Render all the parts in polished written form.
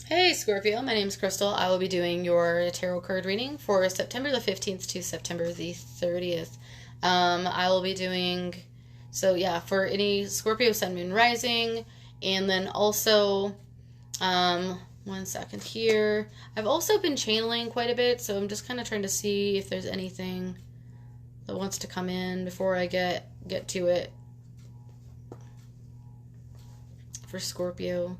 Hey Scorpio, my name is Crystal. I will be doing your tarot card reading for September the 15th to September the 30th. I will be doing, so yeah, for any Scorpio Sun, Moon, Rising, and then also, one second here. I've also been channeling quite a bit, so I'm just kind of trying to see if there's anything that wants to come in before I get to it for Scorpio.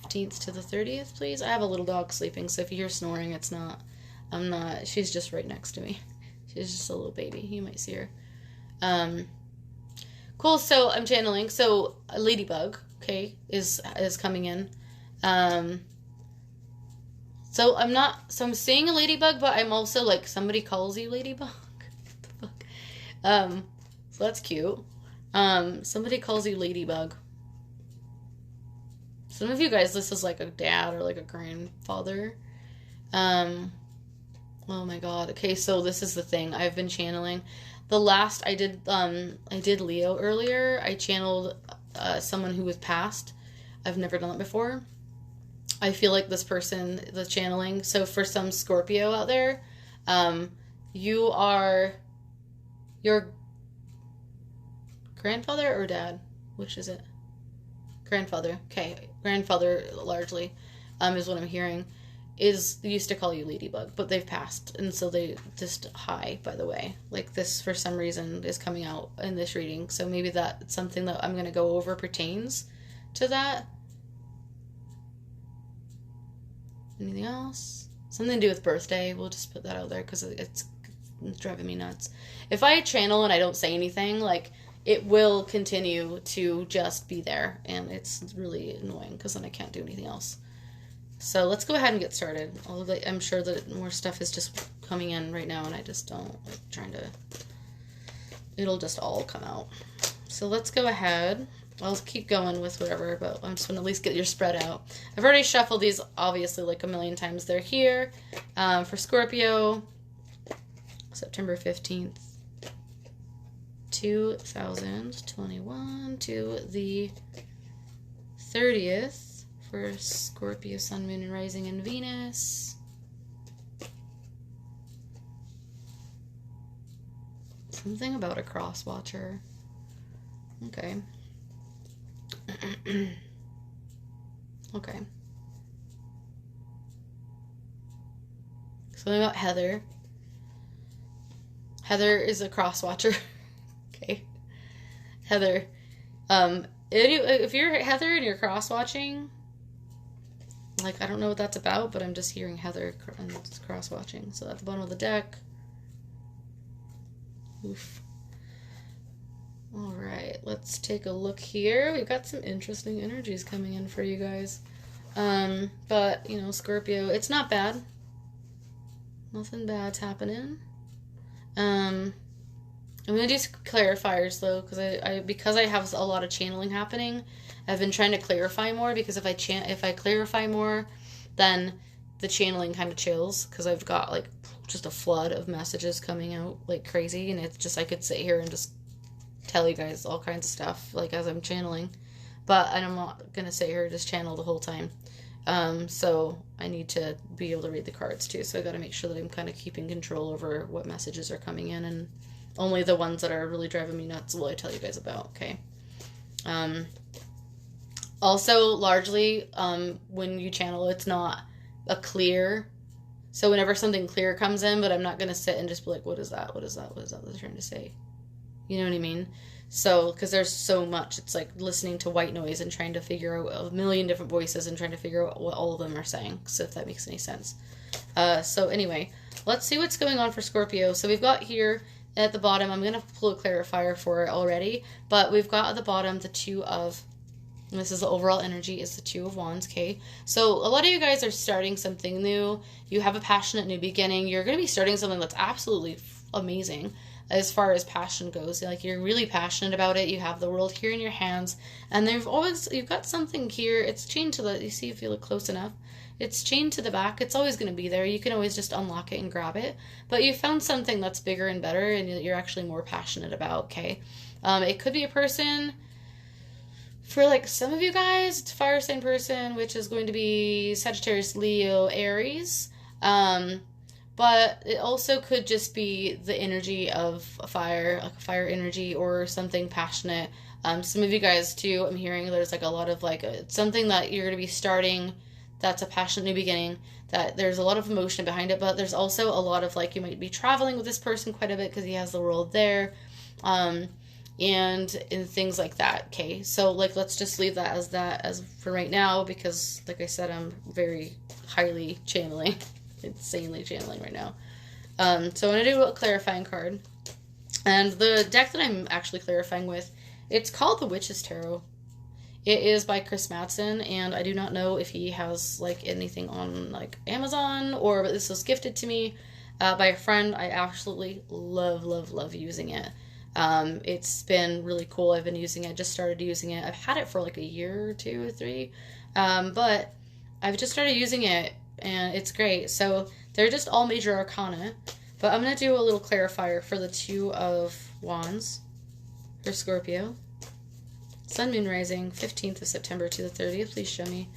15th to the 30th, please. I have a little dog sleeping, so if you hear snoring, it's not, she's just right next to me. She's just a little baby. You might see her. Cool, so I'm channeling. So a ladybug, okay, is coming in. So I'm seeing a ladybug, but I'm also like, somebody calls you ladybug. What the fuck? So that's cute. Somebody calls you ladybug. Some of you guys, this is like a dad or like a grandfather. Oh my god. Okay, so this is the thing. I've been channeling. The last I did Leo earlier. I channeled someone who was passed. I've never done that before. I feel like this person, the channeling. So for some Scorpio out there, you are your grandfather or dad? Which is it? Grandfather. Okay, grandfather largely, is what I'm hearing, used to call you ladybug, but they've passed, and so they just, hi, by the way, like this for some reason is coming out in this reading, so maybe that's something that I'm going to go over pertains to that. Anything else? Something to do with birthday, we'll just put that out there, because it's driving me nuts. If I channel and I don't say anything, like, it will continue to just be there, and it's really annoying because then I can't do anything else. So let's go ahead and get started. Although I'm sure that more stuff is just coming in right now, and I just don't like trying to. It'll just all come out. So let's go ahead. I'll keep going with whatever, but I'm just going to at least get your spread out. I've already shuffled these, obviously, like a million times. They're here for Scorpio, September 15th. 2021 to the 30th for Scorpio, Sun, Moon, and Rising, and Venus. Something about a cross watcher. Okay. Okay. Something about Heather. Heather is a cross watcher. Okay. Heather. If you're Heather and you're cross-watching, like, I don't know what that's about, but I'm just hearing Heather and cross-watching. So at the bottom of the deck. Oof. Alright, let's take a look here. We've got some interesting energies coming in for you guys. But, you know, Scorpio, it's not bad. Nothing bad's happening. I'm going to do clarifiers, though, because I have a lot of channeling happening. I've been trying to clarify more, because if I clarify more, then the channeling kind of chills, because I've got, like, just a flood of messages coming out like crazy, and it's just, I could sit here and just tell you guys all kinds of stuff, like, as I'm channeling. But I'm not going to sit here and just channel the whole time. So I need to be able to read the cards, too, so I got to make sure that I'm kind of keeping control over what messages are coming in, and only the ones that are really driving me nuts will I tell you guys about, okay? Also, largely, when you channel, it's not a clear. So whenever something clear comes in, but I'm not going to sit and just be like, what is that? What is that? What is that they're trying to say? You know what I mean? So, because there's so much. It's like listening to white noise and trying to figure out a million different voices and trying to figure out what all of them are saying. So if that makes any sense. So anyway, let's see what's going on for Scorpio. So we've got here at the bottom, I'm going to pull a clarifier for it already, but we've got at the bottom the Two of, and this is the overall energy, is the Two of Wands, okay? So a lot of you guys are starting something new. You have a passionate new beginning. You're going to be starting something that's absolutely amazing as far as passion goes. Like, you're really passionate about it. You have the world here in your hands, and you've got something here. It's chained to you see if you look close enough. It's chained to the back. It's always going to be there. You can always just unlock it and grab it. But you found something that's bigger and better, and you're actually more passionate about, okay? It could be a person For like some of you guys, it's fire sign person, which is going to be Sagittarius, Leo, Aries. But it also could just be the energy of a fire, like a fire energy or something passionate. Some of you guys too, I'm hearing there's like a lot of like something that you're going to be starting that's a passionate new beginning, that there's a lot of emotion behind it, but there's also a lot of like you might be traveling with this person quite a bit because he has the world there. And things like that. Okay, so like let's just leave that as for right now, because like I said, I'm very highly channeling, insanely channeling right now. So I'm gonna do a clarifying card, and the deck that I'm actually clarifying with, it's called the Witch's Tarot. It is by Chris Madsen, and I do not know if he has like anything on like Amazon, or but this was gifted to me by a friend. I absolutely love using it. It's been really cool. I've been using it, just started using it. I've had it for like a year or 2 or 3. But I've just started using it and it's great. So they're just all major arcana, but I'm going to do a little clarifier for the 2 of Wands for Scorpio. Sun, Moon, Rising, 15th of September to the 30th. Please show me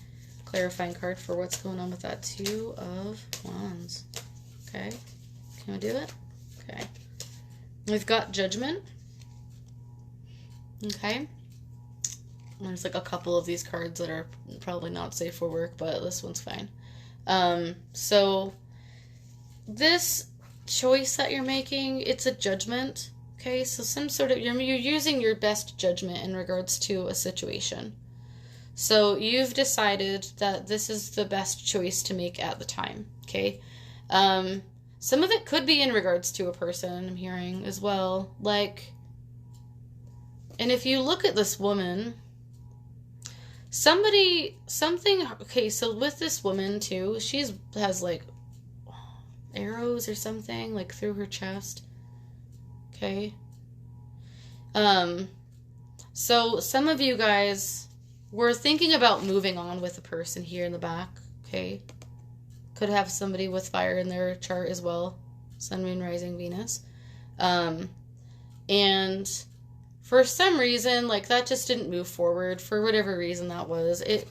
clarifying card for what's going on with that 2 of Wands. Okay. Can I do it? Okay. We've got Judgment. Okay. There's like a couple of these cards that are probably not safe for work, but this one's fine. So this choice that you're making, it's a judgment. Okay, so some sort of, you're using your best judgment in regards to a situation. So you've decided that this is the best choice to make at the time. Okay. Some of it could be in regards to a person, I'm hearing, as well. Like, and if you look at this woman, okay, so with this woman, too, has, like, arrows or something, like, through her chest. Okay? So some of you guys were thinking about moving on with a person here in the back, okay? Could have somebody with fire in their chart as well. Sun, Moon, Rising, Venus. And for some reason, like, that just didn't move forward. For whatever reason that was. It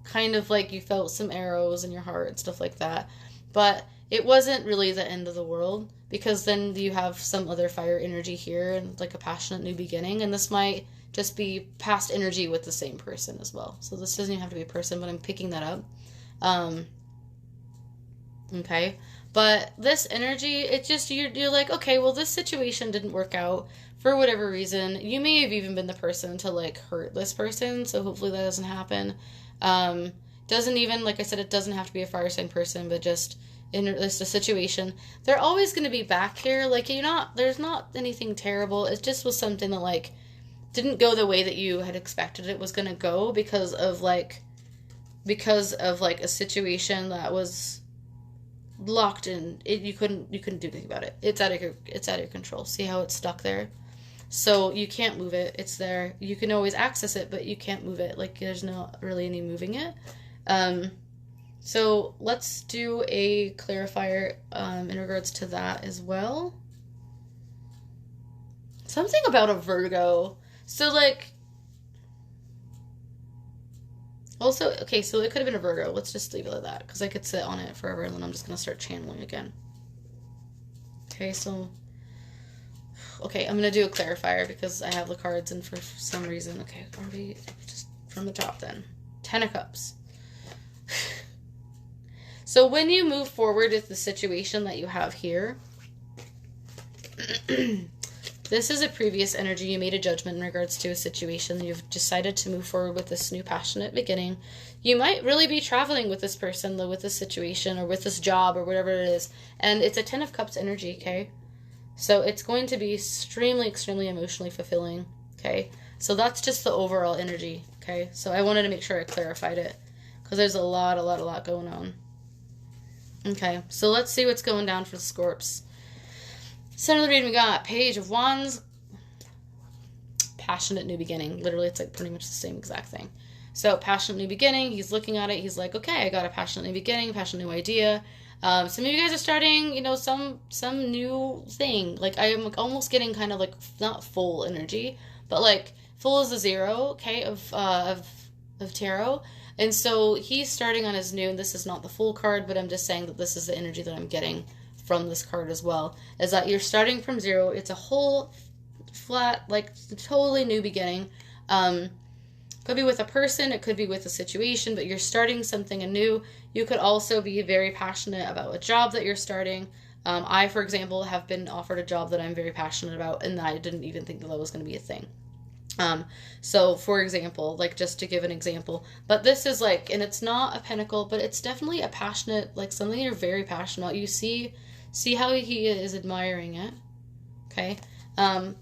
kind of like you felt some arrows in your heart and stuff like that. But it wasn't really the end of the world, because then you have some other fire energy here and like a passionate new beginning. And this might just be past energy with the same person as well. So this doesn't even have to be a person, but I'm picking that up. Okay, but this energy, it's just, you're like, okay, well, this situation didn't work out for whatever reason. You may have even been the person to, like, hurt this person, so hopefully that doesn't happen. Doesn't even, like I said, it doesn't have to be a fire sign person, but just in this a situation. They're always going to be back here, like, there's not anything terrible. It just was something that, like, didn't go the way that you had expected it was going to go because of, like, a situation that was locked in. You couldn't do anything about it. It's out of your control. See how it's stuck there? So you can't move it. It's there. You can always access it, but you can't move it. Like, there's not really any moving it. So let's do a clarifier in regards to that as well. Something about a Virgo. So, like, also, okay, so it could have been a Virgo. Let's just leave it like that, because I could sit on it forever, and then I'm just going to start channeling again. Okay, so, okay, I'm going to do a clarifier, because I have the cards, and for some reason, okay, are we just from the top then? 10 of Cups. So when you move forward with the situation that you have here, this is a previous energy. You made a judgment in regards to a situation. You've decided to move forward with this new passionate beginning. You might really be traveling with this person, with this situation, or with this job, or whatever it is. And it's a 10 of Cups energy, okay? So it's going to be extremely, extremely emotionally fulfilling, okay? So that's just the overall energy, okay? So I wanted to make sure I clarified it, because there's a lot going on. Okay, so let's see what's going down for the Scorps. Center of the reading, we got Page of Wands, passionate new beginning. Literally, it's like pretty much the same exact thing. So, passionate new beginning, he's looking at it, he's like, okay, I got a passionate new beginning, passionate new idea. Some of you guys are starting, some new thing. Like, I am almost getting kind of like, not full energy, but like, Fool is the 0, okay, of tarot. And so he's starting on his new, and this is not the Fool card, but I'm just saying that this is the energy that I'm getting from this card as well, is that you're starting from 0. It's a whole flat, like, totally new beginning. Could be with a person, it could be with a situation, but you're starting something anew. You could also be very passionate about a job that you're starting. I, for example, have been offered a job that I'm very passionate about, and I didn't even think that was going to be a thing. So, for example, like, just to give an example, but this is like, and it's not a pentacle, but it's definitely a passionate, like, something you're very passionate about. You see how he is admiring it, okay?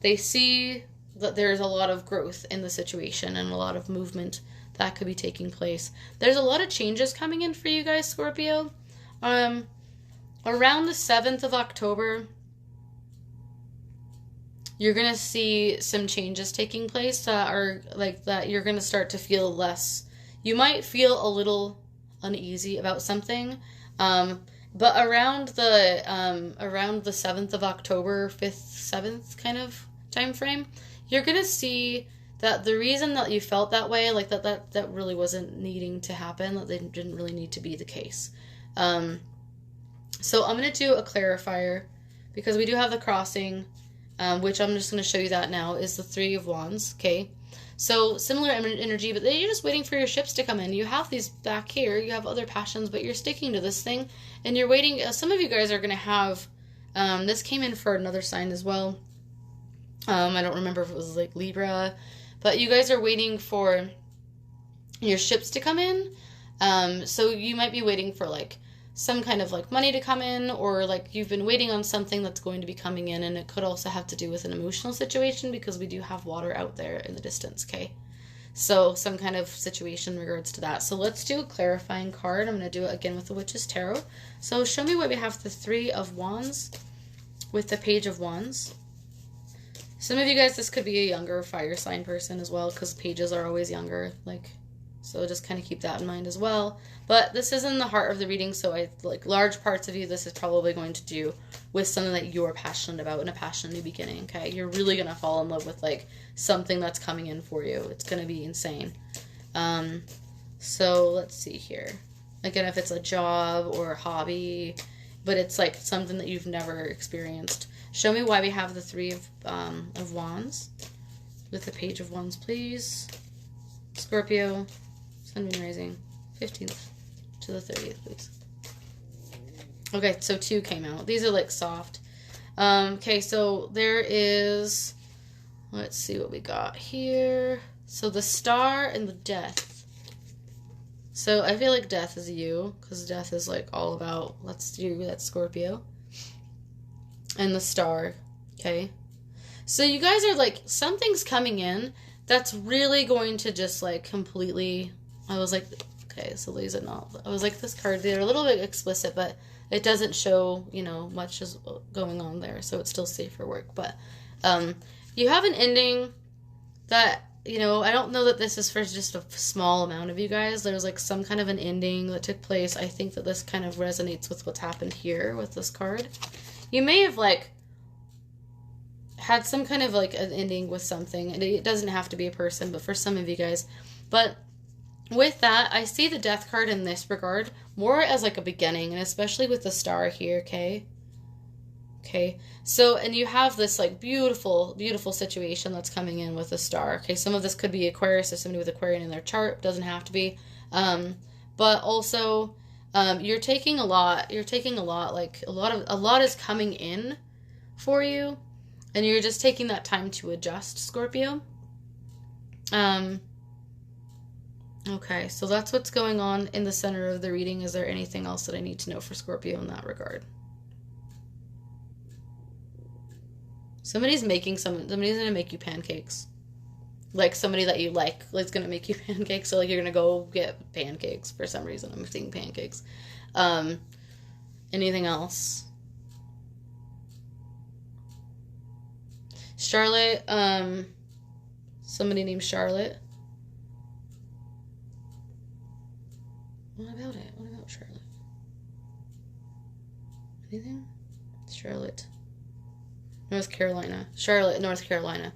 They see that there's a lot of growth in the situation and a lot of movement that could be taking place. There's a lot of changes coming in for you guys, Scorpio. Around the 7th of October, you're going to see some changes taking place that are like that you're going to start to feel less. You might feel a little uneasy about something. But around the 7th of October, 5th, 7th kind of time frame, you're going to see that the reason that you felt that way, like that really wasn't needing to happen, that they didn't really need to be the case. So I'm going to do a clarifier because we do have the crossing, which I'm just going to show you that now, is the 3 of Wands, okay? So similar energy, but you're just waiting for your ships to come in. You have these back here, you have other passions, but you're sticking to this thing, and you're waiting. Some of you guys are going to have, this came in for another sign as well. I don't remember if it was like Libra, but you guys are waiting for your ships to come in. So you might be waiting for like some kind of like money to come in, or like you've been waiting on something that's going to be coming in, and it could also have to do with an emotional situation because we do have water out there in the distance, okay? So some kind of situation in regards to that. So let's do a clarifying card. I'm going to do it again with the Witch's Tarot. So show me what we have, the 3 of Wands with the Page of Wands. Some of you guys, this could be a younger fire sign person as well, because pages are always younger, like, so just kind of keep that in mind as well. But this is in the heart of the reading, so I like large parts of you, this is probably going to do with something that you're passionate about in a passionate new beginning, okay? You're really going to fall in love with like something that's coming in for you. It's going to be insane. So let's see here. Again, if it's a job or a hobby, but it's like something that you've never experienced. Show me why we have the 3 of Wands with the Page of Wands, please. Scorpio, Sun, Moon, Rising, 15th to the 30th, please. Okay, so 2 came out. These are like soft. Okay, so there is, let's see what we got here. So the Star and the Death. So I feel like Death is you, because Death is like all about, that's you, that's Scorpio. And the Star, okay? So you guys are like, something's coming in that's really going to just like completely, I was like, okay, so these are not, I was like, this card, they're a little bit explicit, but it doesn't show, you know, much is going on there, so it's still safe for work. But you have an ending that, you know, I don't know that this is for just a small amount of you guys. There's like some kind of an ending that took place. I think that this kind of resonates with what's happened here with this card. You may have like had some kind of like an ending with something, and it doesn't have to be a person, but for some of you guys. But with that, I see the Death card in this regard more as like a beginning, and especially with the Star here, okay? Okay, so, and you have this like beautiful, beautiful situation that's coming in with the Star. Okay, some of this could be Aquarius or somebody with Aquarian in their chart, doesn't have to be. But also, you're taking a lot, like a lot is coming in for you, and you're just taking that time to adjust, Scorpio. Okay, so that's what's going on in the center of the reading. Is there anything else that I need to know for Scorpio in that regard? Somebody's gonna make you pancakes. Like somebody that you like is gonna make you pancakes, so like you're gonna go get pancakes for some reason. I'm seeing pancakes. Anything else? Charlotte, somebody named Charlotte. What about it? What about Charlotte? Anything? Charlotte. North Carolina. Charlotte, North Carolina.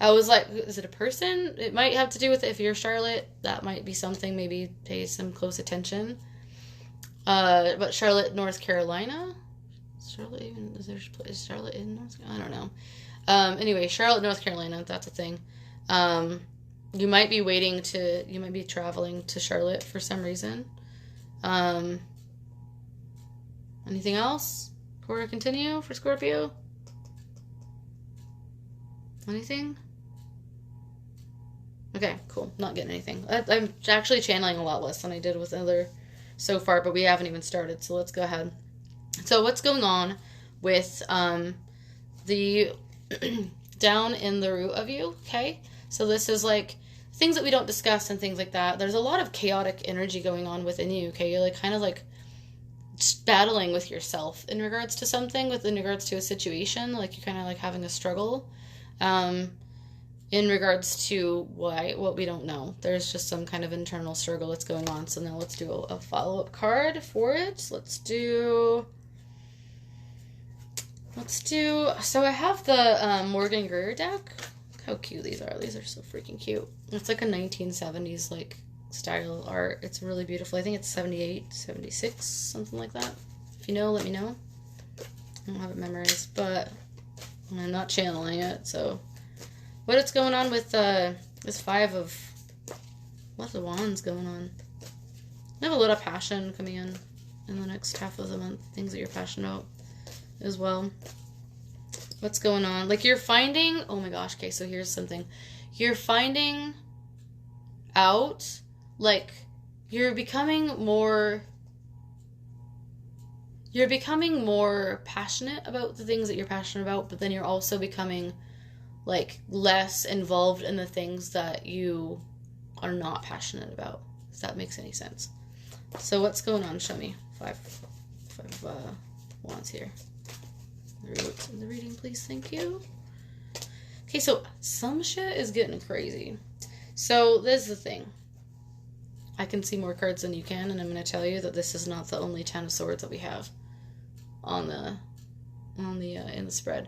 I was like, is it a person? It might have to do with it. If you're Charlotte, that might be something. Maybe pay some close attention. But Charlotte, North Carolina? Is Charlotte in North Carolina? I don't know. Anyway, Charlotte, North Carolina, that's a thing. You might be traveling to Charlotte for some reason. Anything else before I continue for Scorpio? Anything? Okay, cool. Not getting anything. I'm actually channeling a lot less than I did with other so far, but we haven't even started, so let's go ahead. So what's going on with the down in the root of you, okay? So this is like things that we don't discuss and things like that. There's a lot of chaotic energy going on within you, okay? You're like kind of like battling with yourself in regards to something, in regards to a situation, like you're kind of like having a struggle. In regards to what we don't know. There's just some kind of internal struggle that's going on. So now let's do a follow-up card for it. Let's do, so I have the Morgan Greer deck. Look how cute these are. These are so freaking cute. It's like a 1970s like style art. It's really beautiful. I think it's 78, 76, something like that. If you know, let me know. I don't have it memorized, but I'm not channeling it, so. What's going on with this Five of Wands going on? I have a lot of passion coming in the next half of the month. Things that you're passionate about as well. What's going on? Like you're finding, oh my gosh, okay, so here's something. You're finding out, like, you're becoming more passionate about the things that you're passionate about, but then you're also becoming like less involved in the things that you are not passionate about. If that makes any sense. So what's going on? Show me. Five Wands here. The root of the reading, please. Thank you. Okay, so some shit is getting crazy. So this is the thing. I can see more cards than you can, and I'm going to tell you that this is not the only 10 of Swords that we have in the spread.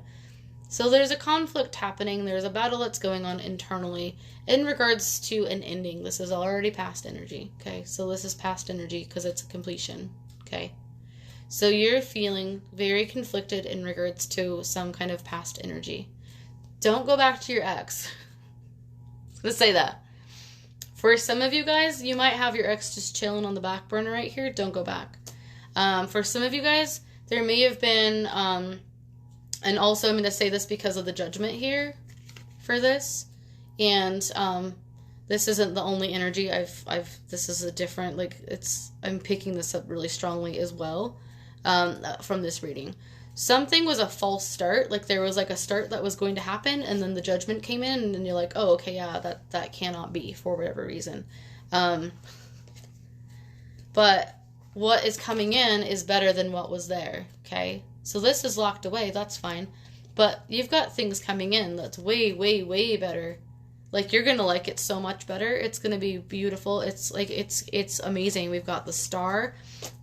So there's a conflict happening. There's a battle that's going on internally in regards to an ending. This is already past energy, okay? So this is past energy because it's a completion, okay? So you're feeling very conflicted in regards to some kind of past energy. Don't go back to your ex. Let's say that. For some of you guys, you might have your ex just chilling on the back burner right here. Don't go back. For some of you guys, there may have been... and also, I'm going to say this because of the judgment here for this. And this isn't the only energy. This is a different, like, I'm picking this up really strongly as well from this reading. Something was a false start. Like, there was, like, a start that was going to happen, and then the judgment came in, and then you're like, oh, okay, yeah, that cannot be for whatever reason. But what is coming in is better than what was there, okay? So this is locked away, that's fine. But you've got things coming in that's way, way, way better. Like, you're going to like it so much better. It's going to be beautiful. It's like, it's amazing. We've got the star.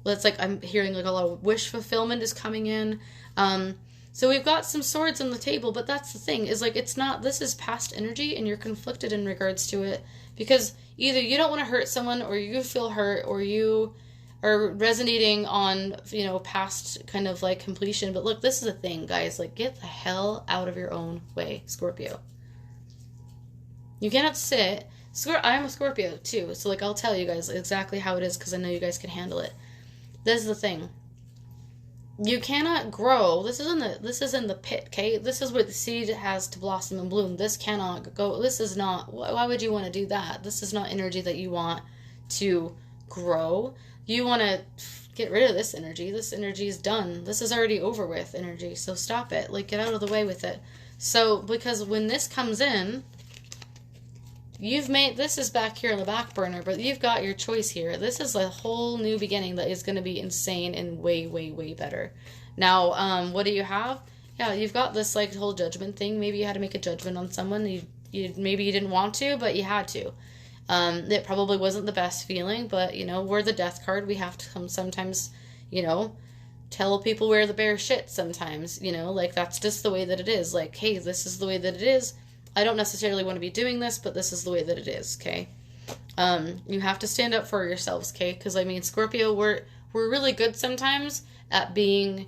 It's like, I'm hearing like a lot of wish fulfillment is coming in. So we've got some swords on the table, but that's the thing, is like, it's not, this is past energy and you're conflicted in regards to it. Because either you don't want to hurt someone, or you feel hurt, or you are resonating on, you know, past kind of like completion. But look, this is the thing, guys. Like, get the hell out of your own way, Scorpio. You cannot sit. I'm a Scorpio too, so like, I'll tell you guys exactly how it is because I know you guys can handle it. This is the thing. You cannot grow. This is in the pit, okay? This is where the seed has to blossom and bloom. This cannot go. This is not. Why would you want to do that? This is not energy that you want to grow. You want to get rid of this energy. This energy is done. This is already over with energy. So stop it. Like, get out of the way with it. So, because when this comes in, this is back here on the back burner, but you've got your choice here. This is a whole new beginning that is going to be insane and way, way, way better. Now, what do you have? Yeah, you've got this, like, whole judgment thing. Maybe you had to make a judgment on someone. Maybe you didn't want to, but you had to. It probably wasn't the best feeling, but, you know, we're the death card. We have to sometimes, you know, tell people where the bear shit sometimes, you know, like, that's just the way that it is. Like, hey, this is the way that it is. I don't necessarily want to be doing this, but this is the way that it is, okay? You have to stand up for yourselves, okay? Because, I mean, Scorpio, we're really good sometimes at being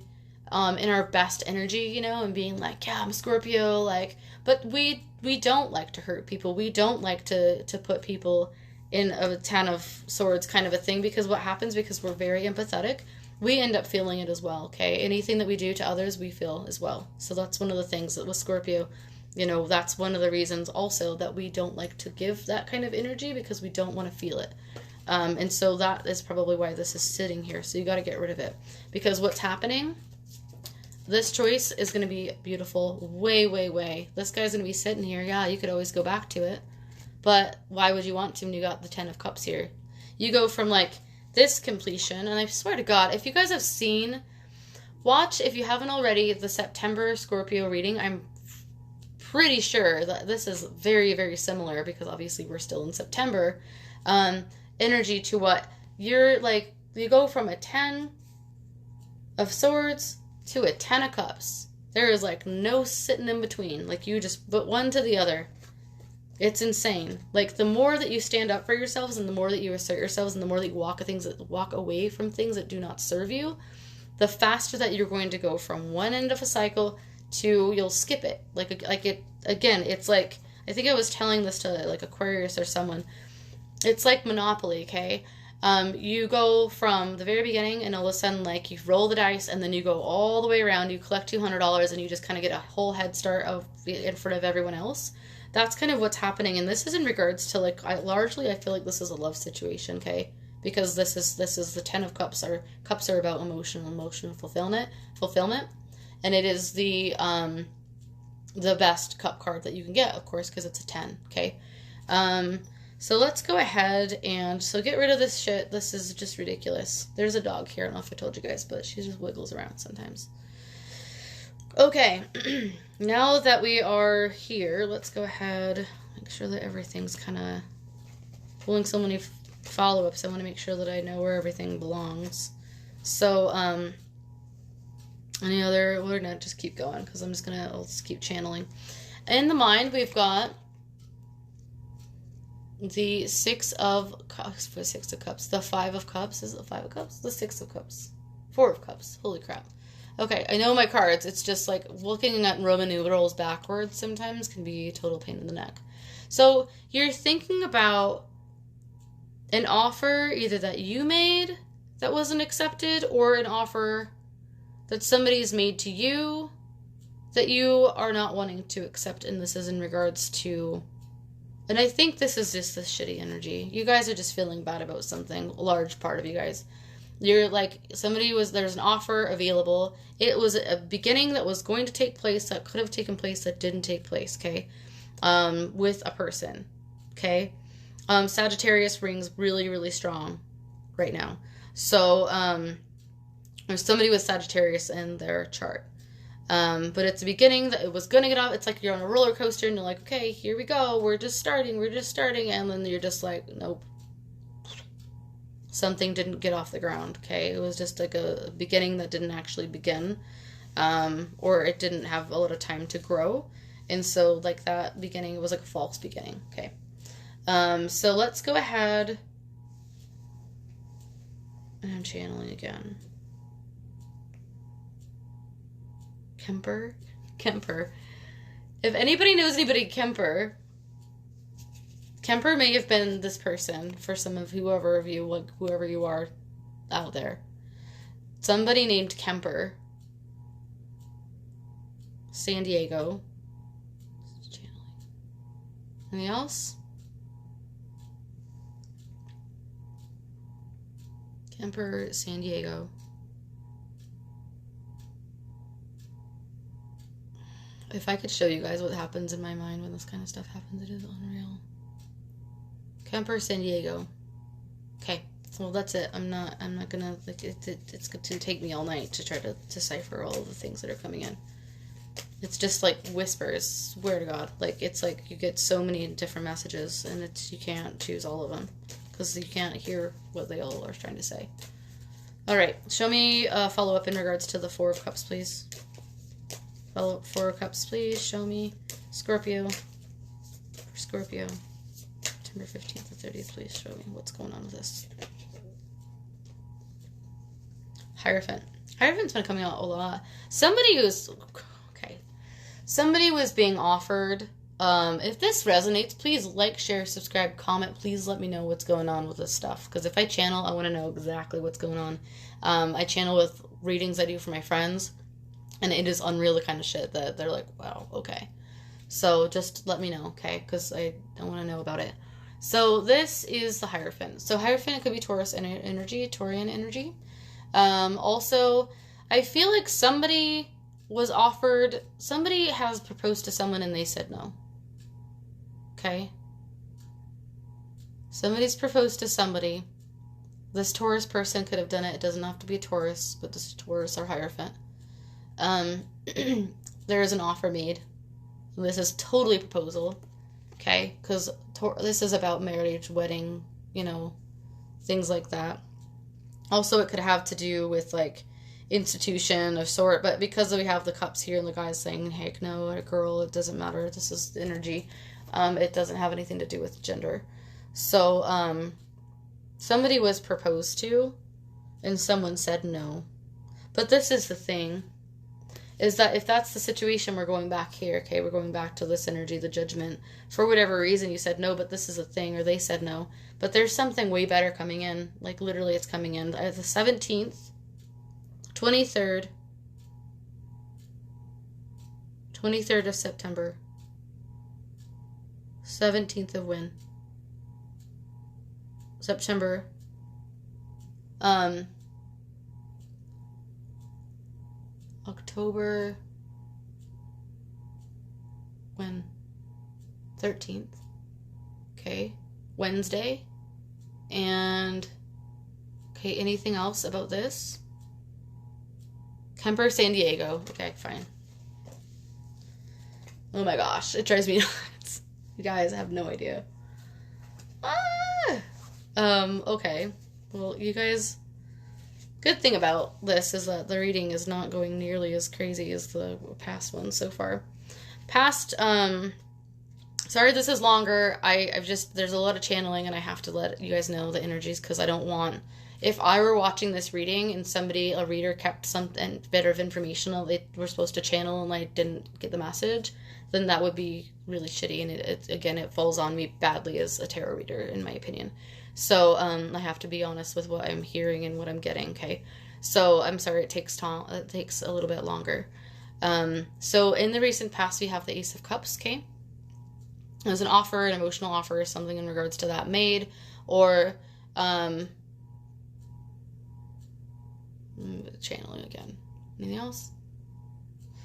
in our best energy, you know, and being like, yeah, I'm Scorpio, like, but we don't like to hurt people. We don't like to put people in a 10 of swords kind of a thing, because what happens, because we're very empathetic, we end up feeling it as well, okay? Anything that we do to others, we feel as well. So that's one of the things that with Scorpio, you know, that's one of the reasons also that we don't like to give that kind of energy, because we don't want to feel it. And so that is probably why this is sitting here. So you got to get rid of it, because what's happening, this choice is going to be beautiful. Way, way, way. This guy's going to be sitting here. Yeah, you could always go back to it. But why would you want to when you got the 10 of Cups here? You go from like this completion, and I swear to God, if you guys have seen, watch, if you haven't already, the September Scorpio reading. I'm pretty sure that this is very, very similar, because obviously we're still in September. Energy to what you're like, you go from a 10 of Swords to a 10 of Cups. There is like no sitting in between. Like, you just put one to the other. It's insane. Like, the more that you stand up for yourselves, and the more that you assert yourselves, and the more that you walk away from things that do not serve you, the faster that you're going to go from one end of a cycle to, you'll skip it. Like it, again, it's like, I think I was telling this to like Aquarius or someone. It's like Monopoly, okay? You go from the very beginning, and all of a sudden, like, you roll the dice, and then you go all the way around, you collect $200, and you just kind of get a whole head start in front of everyone else. That's kind of what's happening, and this is in regards to, like, largely, I feel like this is a love situation, okay? Because this is the 10 of Cups. Cups are about emotional fulfillment, and it is the best cup card that you can get, of course, because it's a 10, okay? So let's go ahead and, so get rid of this shit. This is just ridiculous. There's a dog here. I don't know if I told you guys, but she just wiggles around sometimes. Okay, now that we are here, let's go ahead, make sure that everything's kind of pulling so many follow-ups. I want to make sure that I know where everything belongs. So, any other, we're going to just keep going, because I'm just going to, I'll just keep channeling. In the mind, we've got the 6 of Cups, the 6 of Cups, the 5 of Cups, is it the 5 of Cups? The 6 of Cups, 4 of Cups, holy crap. Okay, I know my cards, it's just like looking at Roman numerals backwards sometimes can be a total pain in the neck. So you're thinking about an offer either that you made that wasn't accepted, or an offer that somebody's made to you that you are not wanting to accept, and this is in regards to, and I think this is just this shitty energy. You guys are just feeling bad about something, a large part of you guys. You're like, there's an offer available. It was a beginning that was going to take place, that could have taken place, that didn't take place, okay? With a person, okay? Sagittarius rings really, really strong right now. So, there's somebody with Sagittarius in their chart. But it's the beginning that it was going to get off. It's like you're on a roller coaster, and you're like, okay, here we go. We're just starting. And then you're just like, nope. Something didn't get off the ground, okay? It was just like a beginning that didn't actually begin, or it didn't have a lot of time to grow, and so, like, that beginning was like a false beginning, okay? So let's go ahead, and I'm channeling again. Kemper? If anybody knows anybody Kemper may have been this person for some of whoever you are out there. Somebody named Kemper. San Diego. Anything else? Kemper, San Diego. If I could show you guys what happens in my mind when this kind of stuff happens, it is unreal. Kemper, San Diego. Okay, well that's it. I'm not gonna, like, it's going to take me all night to try to decipher all of the things that are coming in. It's just like whispers, swear to God. Like, it's like you get so many different messages, and you can't choose all of them, because you can't hear what they all are trying to say. Alright, show me a follow-up in regards to the 4 of Cups, please. 4 of Cups, please. Show me. Scorpio. For Scorpio, September 15th to 30th, please show me what's going on with this. Hierophant. Hierophant's been coming out a lot. Somebody was being offered. If this resonates, please like, share, subscribe, comment. Please let me know what's going on with this stuff. Because if I channel, I want to know exactly what's going on. I channel with readings I do for my friends. And it is unreal, the kind of shit that they're like, wow, okay. So just let me know, okay? Because I want to know about it. So this is the Hierophant. So Hierophant could be Taurus energy, Taurian energy. Also, I feel like somebody has proposed to someone and they said no. Okay? Somebody's proposed to somebody. This Taurus person could have done it. It doesn't have to be a Taurus, but this Taurus or Hierophant. There is an offer made. This is totally proposal. Okay? Because this is about marriage, wedding, things like that. Also, it could have to do with, like, institution of sort, but because we have the cups here and the guy's saying, heck no, a girl, it doesn't matter, this is energy, it doesn't have anything to do with gender. So, somebody was proposed to, and someone said no. But this is the thing, is that if that's the situation, we're going back here, okay, we're going back to this energy, the judgment. For whatever reason, you said no, but this is a thing, or they said no. But there's something way better coming in. Like, literally, it's coming in. The 17th, 23rd of September. 17th of when? September. October. When? 13th. Okay. Wednesday. And okay, anything else about this? Kemper, San Diego. Okay, fine. Oh my gosh, it drives me nuts. You guys have no idea. Okay. Well, you guys, good thing about this is that the reading is not going nearly as crazy as the past one so far. Sorry this is longer. There's a lot of channeling and I have to let you guys know the energies because I don't want, if I were watching this reading and a reader kept some bit of information they were supposed to channel and I didn't get the message, then that would be really shitty and it falls on me badly as a tarot reader in my opinion. So I have to be honest with what I'm hearing and what I'm getting, okay? So I'm sorry it takes time. It takes a little bit longer. So in the recent past we have the Ace of Cups, okay? There's an offer, an emotional offer, something in regards to that made, or channeling again. Anything else?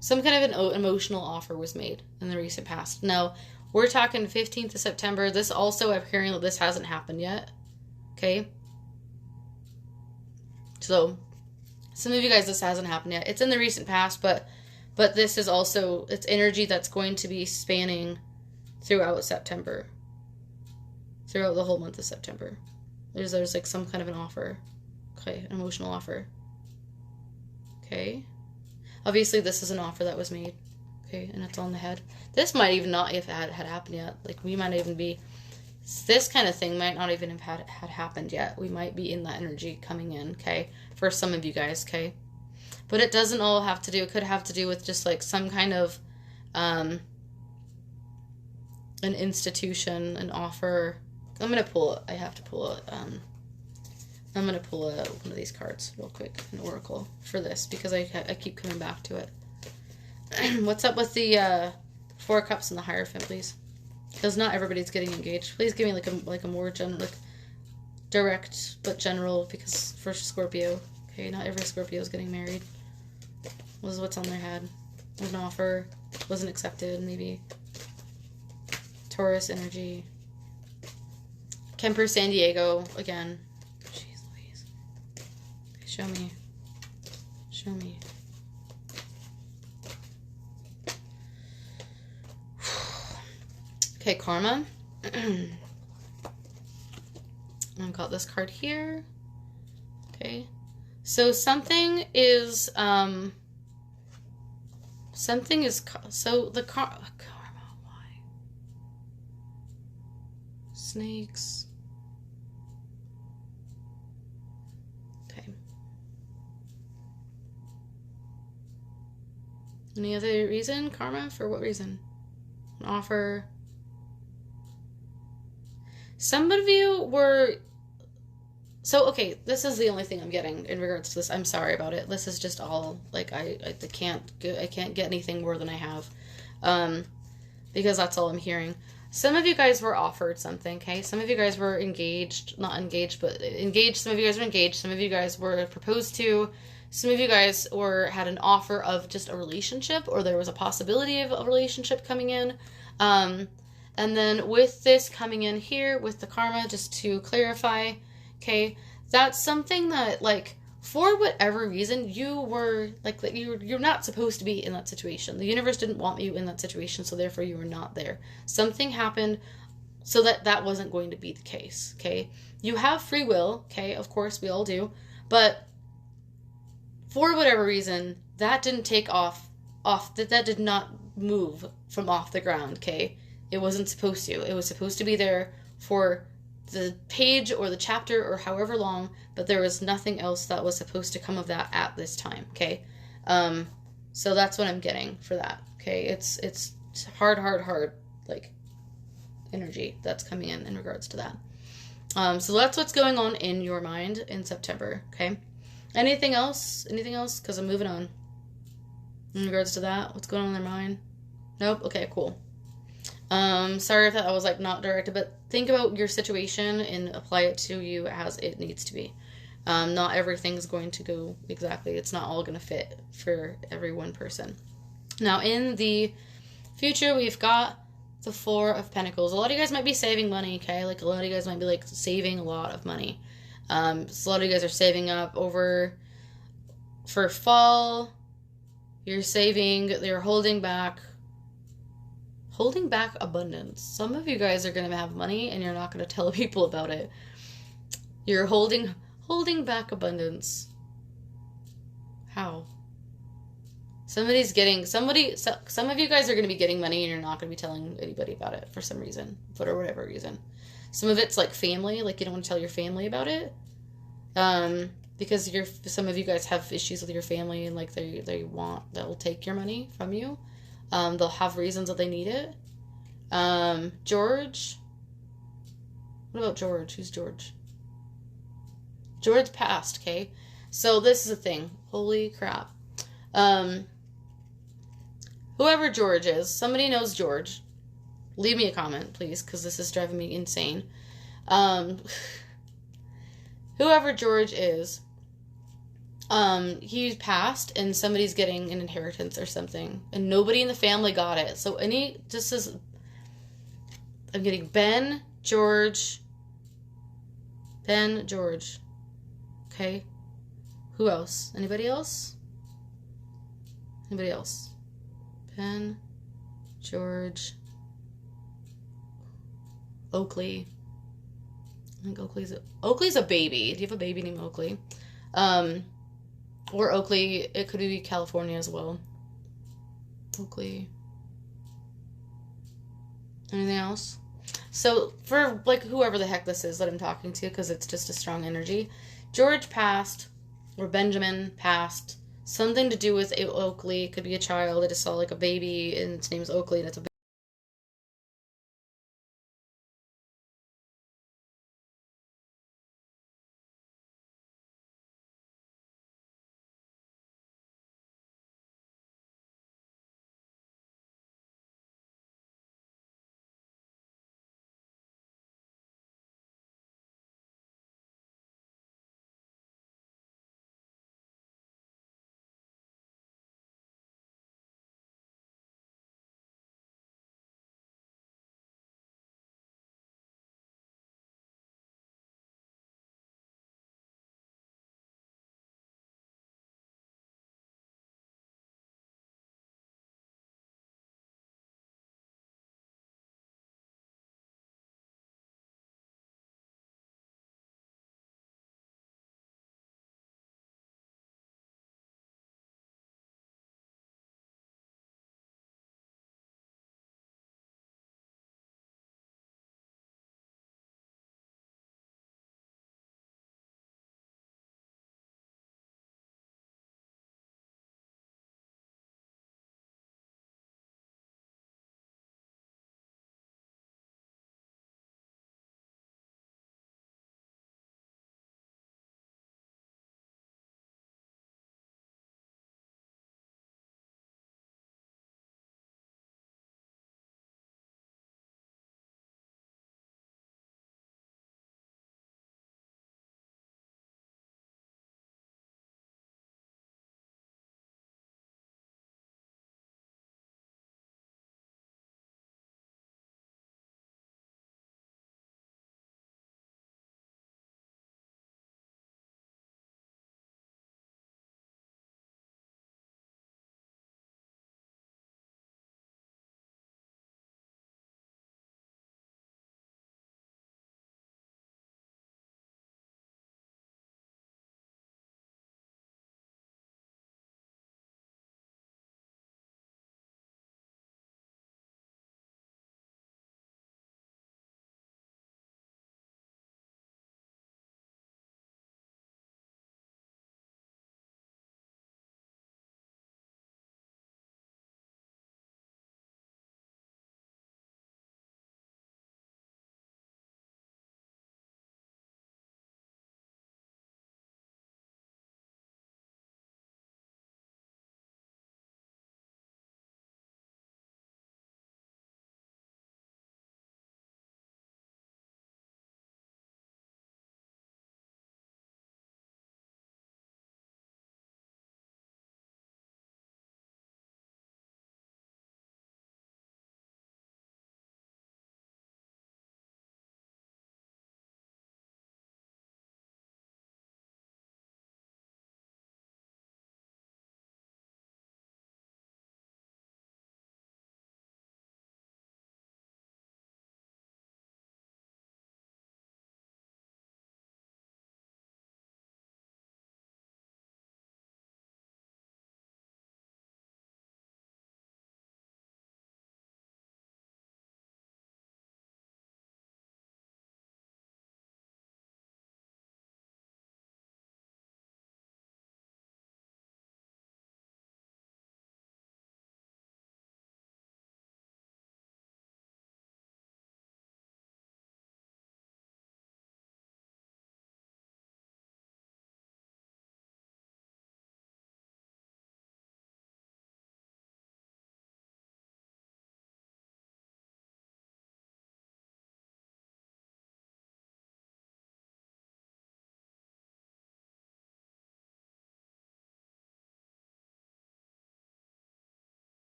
Some kind of an emotional offer was made in the recent past. Now, we're talking 15th of September. This also, I'm hearing that this hasn't happened yet. Okay? So, some of you guys, this hasn't happened yet. It's in the recent past, but this is also, it's energy that's going to be spanning throughout September. Throughout the whole month of September. There's like some kind of an offer. Okay, an emotional offer. Okay. Obviously, this is an offer that was made. Okay, and it's on the head. This might even not have had happened yet. Like, we might even be, this kind of thing might not even have had happened yet. We might be in that energy coming in, okay? For some of you guys, okay? But it doesn't all have to do, it could have to do with just like some kind of, an institution, an offer. I'm going to pull it. I have to pull it. I'm going to pull one of these cards real quick, an oracle, for this, because I keep coming back to it. What's up with the 4 of Cups and the Hierophant, please? Because not everybody's getting engaged. Please give me like a more direct but general, because for Scorpio, okay, not every Scorpio is getting married. Was what's on their head. An offer wasn't accepted, maybe. Taurus energy. Kemper, San Diego, again. Jeez Louise. Okay, show me. Show me. Okay, Karma. I've got this card here. Okay. So something is, so the karma, why? Snakes. Okay. Any other reason? Karma? For what reason? An offer. Some of you were... So, okay, this is the only thing I'm getting in regards to this. I'm sorry about it. This is just all, like, I can't get anything more than I have. Because that's all I'm hearing. Some of you guys were offered something, okay? Some of you guys were engaged. Not engaged, but engaged. Some of you guys were engaged. Some of you guys were proposed to. Some of you guys had an offer of just a relationship, or there was a possibility of a relationship coming in. And then with this coming in here, with the karma, just to clarify, okay, that's something that, like, for whatever reason, you were, like, you're not supposed to be in that situation. The universe didn't want you in that situation, so therefore you were not there. Something happened so that wasn't going to be the case, okay? You have free will, okay? Of course, we all do. But for whatever reason, that didn't take off, that did not move from off the ground, okay? It wasn't supposed to. It was supposed to be there for the page or the chapter or however long, but there was nothing else that was supposed to come of that at this time, okay? So that's what I'm getting for that, okay? It's hard, like, energy that's coming in regards to that. So that's what's going on in your mind in September, okay? Anything else? Anything else? Because I'm moving on. In regards to that, what's going on in their mind? Nope? Okay, cool. Sorry if that was, like, not directed, but think about your situation and apply it to you as it needs to be. Not everything's going to go exactly. It's not all going to fit for every one person. Now, in the future, we've got the Four of Pentacles. A lot of you guys might be saving money, okay? Like, a lot of you guys might be, like, saving a lot of money. So a lot of you guys are saving up for fall. You're saving, you're holding back abundance. Some of you guys are going to have money and you're not going to tell people about it. You're holding back abundance. How? Some of you guys are going to be getting money and you're not going to be telling anybody about it for some reason, for whatever reason. Some of it's like family, like you don't want to tell your family about it. Because some of you guys have issues with your family and, like, they'll take your money from you. They'll have reasons that they need it. George. What about George? Who's George? George passed, okay? So this is the thing. Holy crap. Whoever George is, somebody knows George. Leave me a comment, please, because this is driving me insane. Whoever George is, he passed and somebody's getting an inheritance or something and nobody in the family got it. So I'm getting Ben, George. Okay. Who else? Anybody else? Ben, George, Oakley. I think Oakley's a baby. Do you have a baby named Oakley? Or Oakley, it could be California as well. Oakley. Anything else? So, for, like, whoever the heck this is that I'm talking to, because it's just a strong energy, George passed, or Benjamin passed, something to do with Oakley. It could be a child. I just saw, like, a baby, and its name's Oakley, and it's a